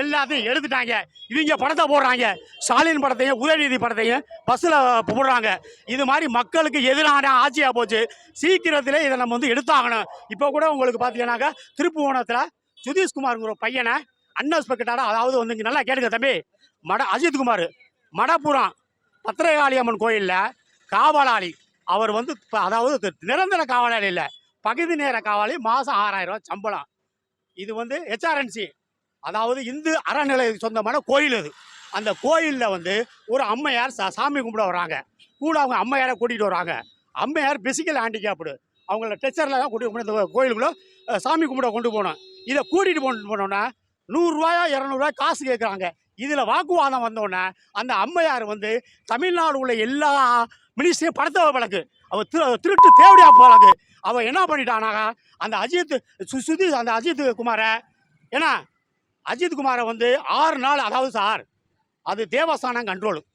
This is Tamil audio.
எல்லாத்தையும் எடுத்துட்டாங்க. இவங்க படத்தை போடுறாங்க, ஸ்டாலின் படத்தையும் உதயநிதி படத்தையும் பஸ்ஸில் போடுறாங்க. இது மாதிரி மக்களுக்கு எதிரான ஆட்சியாக போச்சு. சீக்கிரத்திலே இதை நம்ம வந்து எடுத்தாகணும். இப்போ கூட உங்களுக்கு பார்த்தீங்கன்னாக்கா திருப்புவனத்தில் சுதீஷ்குமார்ங்கிற பையனை அன்எக்ஸ்பெக்டடாக, அதாவது வந்து இங்கே நல்லா கேட்டுக்க தம்பி, அஜித்குமார் மடப்புறம் பத்திரகாளி அம்மன் கோயிலில் காவலாளி. அவர் வந்து அதாவது நிரந்தர காவலாளி இல்லை, பகுதி நேர காவலாளி, மாதம் 6000 ரூபா சம்பளம். இது வந்து ஹெச்ஆர்என்சி, அதாவது இந்து அறநிலை சொந்தமான கோயில். அது அந்த கோயிலில் வந்து ஒரு அம்மையார் சாமி கும்பிட வராங்க. கூட அவங்க அம்மையாரை கூட்டிகிட்டு வராங்க. அம்மையார் பிசிக்கல் ஹேண்டிகேப்டு, அவங்கள டெச்சரில் தான் கூட்டிகிட்டு கோயிலுக்குள்ளே சாமி கும்பிட கொண்டு போனோம். இதை கூட்டிகிட்டு போனோன்னா 100 ரூபாயா 200 ரூபாய் காசு கேட்குறாங்க. இதில் வாக்குவாதம் வந்தோடனே அந்த அம்மையார் வந்து தமிழ்நாடு உள்ள எல்லா மினிஸ்ட்ரியும் படத்தை வழக்கு, அவள் திருட்டு தேவடியா வழக்கு. அவள் என்ன பண்ணிட்டானாக்கா, அந்த அஜித் குமாரை, ஏன்னா அஜித் குமாரை வந்து 6 நாள், அதாவது சார் அது தேவஸ்தானம் கண்ட்ரோலு.